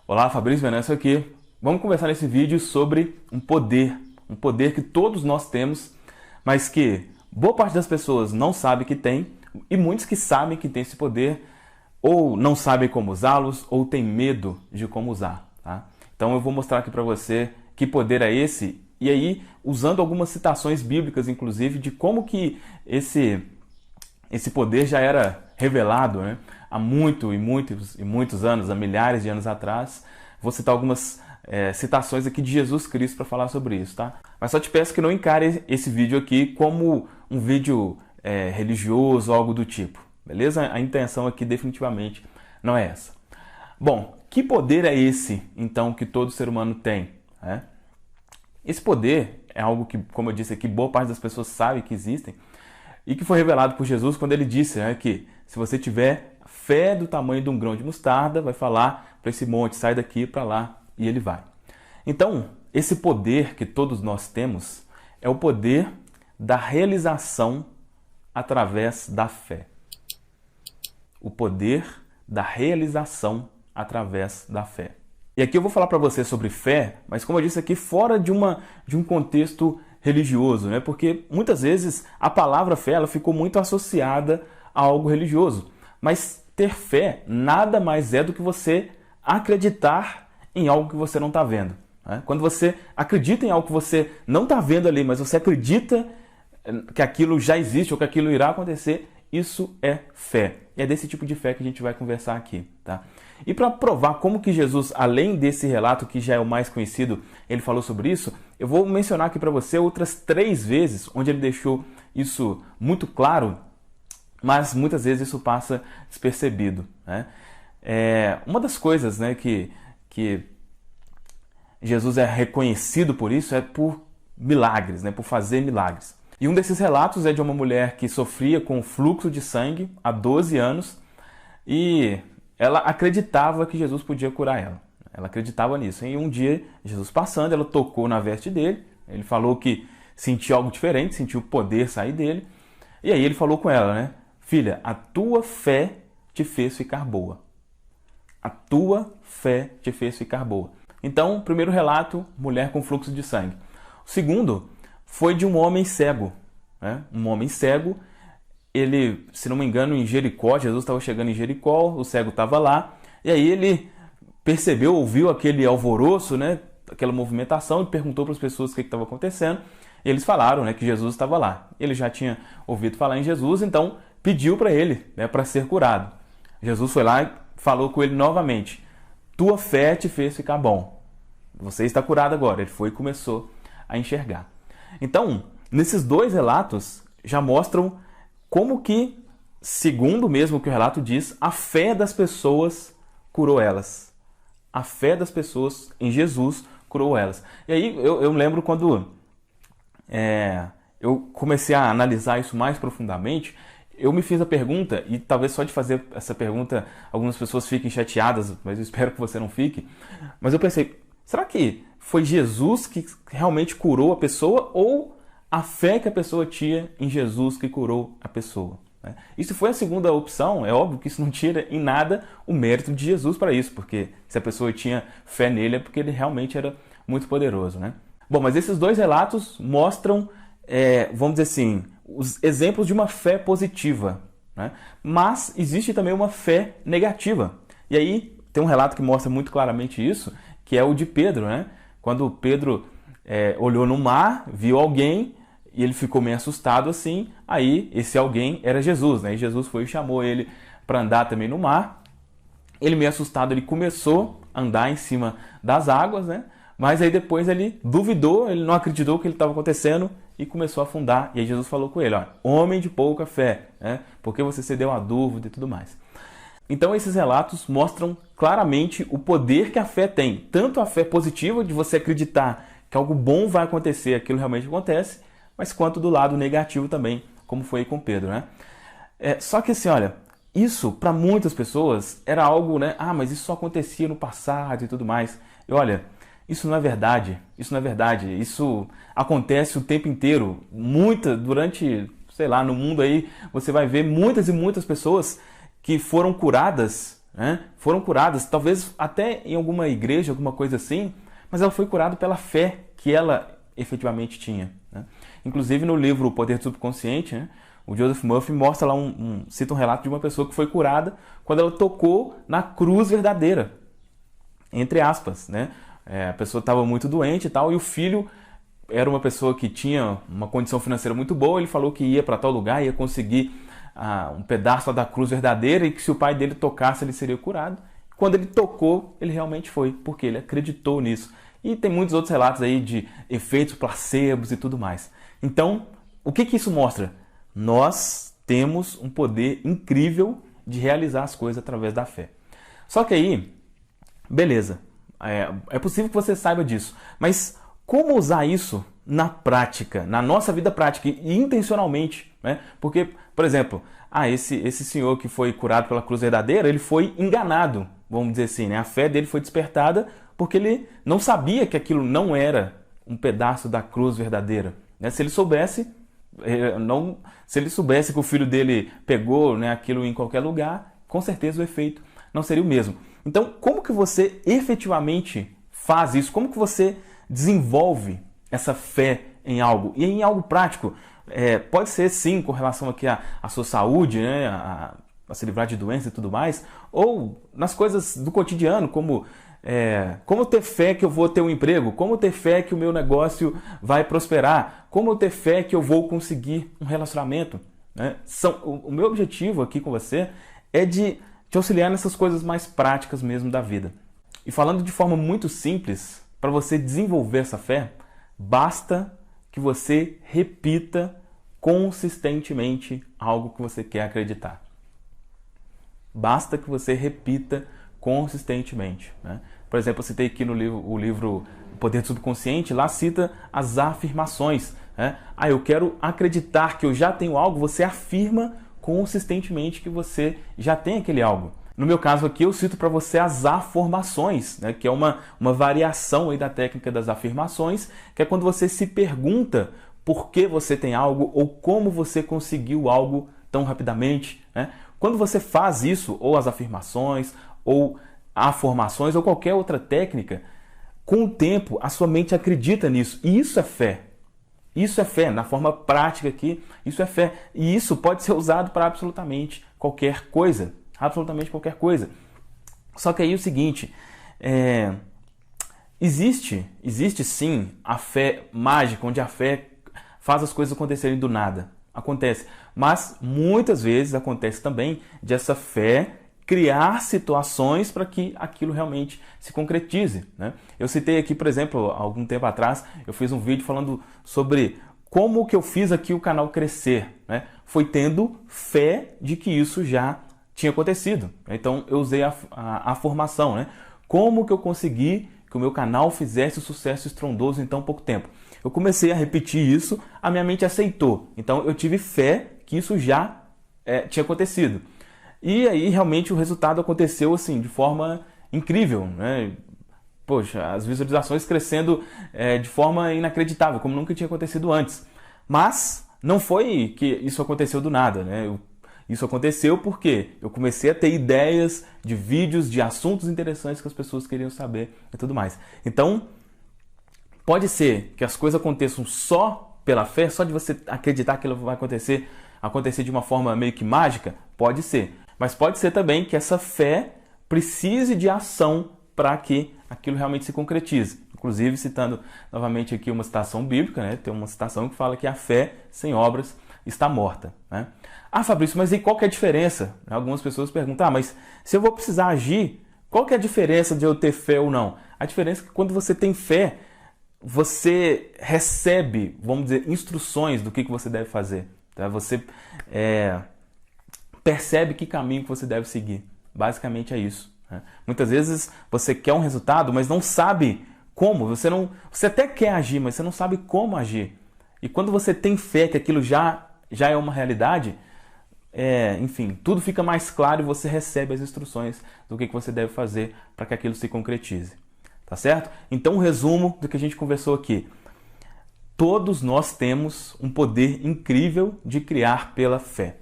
Olá, Fabrício Venâncio aqui. Vamos conversar nesse vídeo sobre um poder que todos nós temos, mas que boa parte das pessoas não sabe que tem, e muitos que sabem que tem esse poder, ou não sabem como usá-los, ou tem medo de como usar. Tá? Então eu vou mostrar aqui para você que poder é esse, e aí usando algumas citações bíblicas, inclusive, de como que esse poder já era revelado, né? Há muitos anos, há milhares de anos atrás. Vou citar algumas citações aqui de Jesus Cristo para falar sobre isso, tá? Mas só te peço que não encare esse vídeo aqui como um vídeo religioso ou algo do tipo, beleza? A intenção aqui definitivamente não é essa. Bom, que poder é esse, então, que todo ser humano tem? Né? Esse poder é algo que, como eu disse aqui, boa parte das pessoas sabe que existem, e que foi revelado por Jesus quando ele disse, né, que se você tiver fé do tamanho de um grão de mostarda, vai falar para esse monte, sai daqui para lá, e ele vai. Então, esse poder que todos nós temos é o poder da realização através da fé. O poder da realização através da fé. E aqui eu vou falar para você sobre fé, mas como eu disse aqui, fora de um contexto religioso, né? Porque muitas vezes a palavra fé ela ficou muito associada a algo religioso. Mas ter fé nada mais é do que você acreditar em algo que você não está vendo. Né? Quando você acredita em algo que você não está vendo ali, mas você acredita que aquilo já existe ou que aquilo irá acontecer, isso é fé. E é desse tipo de fé que a gente vai conversar aqui, tá? E para provar como que Jesus, além desse relato que já é o mais conhecido, ele falou sobre isso, eu vou mencionar aqui para você outras 3 vezes onde ele deixou isso muito claro, mas muitas vezes isso passa despercebido. Né? Uma das coisas, né, que Jesus é reconhecido por isso é por milagres, né, por fazer milagres. E um desses relatos é de uma mulher que sofria com fluxo de sangue há 12 anos e ela acreditava que Jesus podia curar ela. Ela acreditava nisso. E um dia, Jesus passando, ela tocou na veste dele. Ele falou que sentiu algo diferente, sentiu o poder sair dele. E aí ele falou com ela, né? Filha, a tua fé te fez ficar boa. A tua fé te fez ficar boa. Então, primeiro relato, mulher com fluxo de sangue. O segundo foi de um homem cego. Né? Um homem cego. Ele, se não me engano, em Jericó, Jesus estava chegando em Jericó, o cego estava lá, e aí ele percebeu, ouviu aquele alvoroço, né, aquela movimentação, e perguntou para as pessoas o que estava acontecendo, e eles falaram, né, que Jesus estava lá. Ele já tinha ouvido falar em Jesus, então pediu para ele, né, para ser curado. Jesus foi lá e falou com ele novamente, tua fé te fez ficar bom, você está curado agora. Ele foi e começou a enxergar. Então, nesses 2 relatos, já mostram como que, segundo mesmo o que o relato diz, a fé das pessoas curou elas. A fé das pessoas em Jesus curou elas. E aí eu lembro quando eu comecei a analisar isso mais profundamente, eu me fiz a pergunta, e talvez só de fazer essa pergunta algumas pessoas fiquem chateadas, mas eu espero que você não fique. Mas eu pensei, será que foi Jesus que realmente curou a pessoa ou a fé que a pessoa tinha em Jesus que curou a pessoa? Né? Isso foi a segunda opção. É óbvio que isso não tira em nada o mérito de Jesus para isso, porque se a pessoa tinha fé nele é porque ele realmente era muito poderoso. Né? Bom, mas esses 2 relatos mostram, vamos dizer assim, os exemplos de uma fé positiva. Né? Mas existe também uma fé negativa. E aí tem um relato que mostra muito claramente isso, que é o de Pedro. Né? Quando Pedro olhou no mar, viu alguém, e ele ficou meio assustado assim, aí esse alguém era Jesus, né? E Jesus foi e chamou ele para andar também no mar. Ele meio assustado, ele começou a andar em cima das águas, né? Mas aí depois ele duvidou, ele não acreditou que ele estava acontecendo e começou a afundar. E aí Jesus falou com ele, ó, homem de pouca fé, né? Porque você cedeu à dúvida e tudo mais. Então esses relatos mostram claramente o poder que a fé tem. Tanto a fé positiva, de você acreditar que algo bom vai acontecer, aquilo realmente acontece, mas quanto do lado negativo também, como foi com Pedro, né? Só que assim, olha, isso para muitas pessoas era algo, né? Ah, mas isso só acontecia no passado e tudo mais. E olha, isso não é verdade. Isso não é verdade. Isso acontece o tempo inteiro, durante sei lá, no mundo aí você vai ver muitas e muitas pessoas que foram curadas, né? Foram curadas, talvez até em alguma igreja, alguma coisa assim, mas ela foi curada pela fé que ela efetivamente tinha, né? Inclusive no livro O Poder do Subconsciente, né, o Joseph Murphy mostra lá, cita um relato de uma pessoa que foi curada quando ela tocou na cruz verdadeira, entre aspas, né? A pessoa estava muito doente e tal, e o filho era uma pessoa que tinha uma condição financeira muito boa, ele falou que ia para tal lugar, ia conseguir um pedaço da cruz verdadeira e que se o pai dele tocasse ele seria curado. Quando ele tocou, ele realmente foi, porque ele acreditou nisso. E tem muitos outros relatos aí de efeitos placebos e tudo mais. Então, o que isso mostra? Nós temos um poder incrível de realizar as coisas através da fé. Só que aí, beleza, é possível que você saiba disso, mas como usar isso na prática, na nossa vida prática e intencionalmente, né? Porque, por exemplo, esse senhor que foi curado pela cruz verdadeira, ele foi enganado, vamos dizer assim, né? A fé dele foi despertada porque ele não sabia que aquilo não era um pedaço da cruz verdadeira, né? Se ele soubesse que o filho dele pegou, né, aquilo em qualquer lugar, com certeza o efeito não seria o mesmo. Então, como que você efetivamente faz isso? Como que você desenvolve essa fé em algo? E em algo prático, pode ser sim com relação aqui à sua saúde, né, a se livrar de doença e tudo mais, ou nas coisas do cotidiano, como ter fé que eu vou ter um emprego, como ter fé que o meu negócio vai prosperar, como ter fé que eu vou conseguir um relacionamento, né? O meu objetivo aqui com você é de te auxiliar nessas coisas mais práticas mesmo da vida. E falando de forma muito simples, para você desenvolver essa fé, basta que você repita consistentemente algo que você quer acreditar. Basta que você repita consistentemente, né? Por exemplo, eu citei aqui no livro O Poder do Subconsciente, lá cita as afirmações, né? Eu quero acreditar que eu já tenho algo, você afirma consistentemente que você já tem aquele algo. No meu caso aqui, eu cito para você as afirmações, né? Que é uma variação aí da técnica das afirmações, que é quando você se pergunta por que você tem algo ou como você conseguiu algo tão rapidamente, né? Quando você faz isso, ou as afirmações, ou afirmações, ou qualquer outra técnica, com o tempo a sua mente acredita nisso. E isso é fé. Isso é fé, na forma prática aqui, isso é fé. E isso pode ser usado para absolutamente qualquer coisa. Absolutamente qualquer coisa. Só que aí é o seguinte, existe sim a fé mágica, onde a fé faz as coisas acontecerem do nada. Acontece. Mas muitas vezes acontece também de essa fé criar situações para que aquilo realmente se concretize, né? Eu citei aqui, por exemplo, há algum tempo atrás, eu fiz um vídeo falando sobre como que eu fiz aqui o canal crescer, né? Foi tendo fé de que isso já tinha acontecido. Então eu usei a formação, né? Como que eu consegui que o meu canal fizesse o sucesso estrondoso em tão pouco tempo? Eu comecei a repetir isso, a minha mente aceitou. Então eu tive fé que isso já tinha acontecido. E aí realmente o resultado aconteceu assim, de forma incrível, né? Poxa, as visualizações crescendo de forma inacreditável, como nunca tinha acontecido antes. Mas não foi que isso aconteceu do nada, né? Isso aconteceu porque eu comecei a ter ideias de vídeos, de assuntos interessantes que as pessoas queriam saber e tudo mais. Então, pode ser que as coisas aconteçam só pela fé, só de você acreditar que aquilo vai acontecer de uma forma meio que mágica? Pode ser. Mas pode ser também que essa fé precise de ação para que aquilo realmente se concretize. Inclusive, citando novamente aqui uma citação bíblica, né? Tem uma citação que fala que a fé sem obras está morta, né? Fabrício, mas e qual que é a diferença? Algumas pessoas perguntam, mas se eu vou precisar agir, qual que é a diferença de eu ter fé ou não? A diferença é que quando você tem fé, você recebe, vamos dizer, instruções do que você deve fazer. Tá? Você percebe que caminho que você deve seguir. Basicamente é isso, né? Muitas vezes você quer um resultado, mas não sabe como. Você até quer agir, mas você não sabe como agir. E quando você tem fé que aquilo já é uma realidade, enfim, tudo fica mais claro e você recebe as instruções do que você deve fazer para que aquilo se concretize. Tá certo? Então, um resumo do que a gente conversou aqui. Todos nós temos um poder incrível de criar pela fé.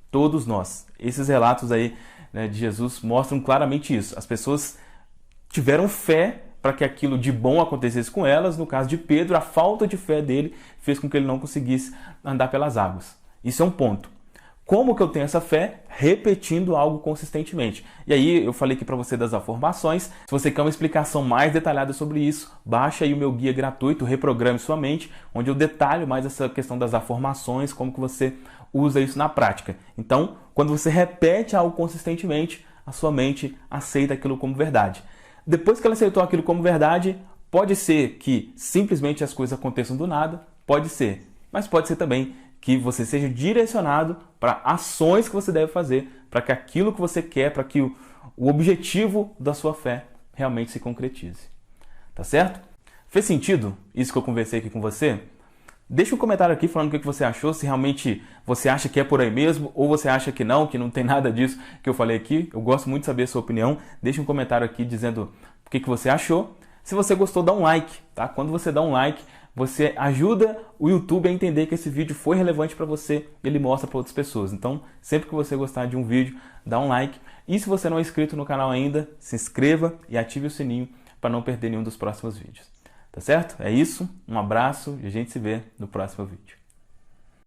Todos nós. Esses relatos aí, né, de Jesus mostram claramente isso. As pessoas tiveram fé para que aquilo de bom acontecesse com elas. No caso de Pedro, a falta de fé dele fez com que ele não conseguisse andar pelas águas. Isso é um ponto. Como que eu tenho essa fé? Repetindo algo consistentemente. E aí eu falei aqui para você das afirmações. Se você quer uma explicação mais detalhada sobre isso, baixa aí o meu guia gratuito, Reprograme Sua Mente, onde eu detalho mais essa questão das afirmações, como que você usa isso na prática. Então, quando você repete algo consistentemente, a sua mente aceita aquilo como verdade. Depois que ela aceitou aquilo como verdade, pode ser que simplesmente as coisas aconteçam do nada, pode ser, mas pode ser também que você seja direcionado para ações que você deve fazer para que aquilo que você quer, para que o objetivo da sua fé realmente se concretize. Tá certo? Fez sentido isso que eu conversei aqui com você? Deixa um comentário aqui falando o que você achou, se realmente você acha que é por aí mesmo ou você acha que não tem nada disso que eu falei aqui. Eu gosto muito de saber a sua opinião. Deixa um comentário aqui dizendo o que você achou. Se você gostou, dá um like, tá? Quando você dá um like, você ajuda o YouTube a entender que esse vídeo foi relevante para você, ele mostra para outras pessoas. Então, sempre que você gostar de um vídeo, dá um like. E se você não é inscrito no canal ainda, se inscreva e ative o sininho para não perder nenhum dos próximos vídeos. Tá certo? É isso, um abraço e a gente se vê no próximo vídeo.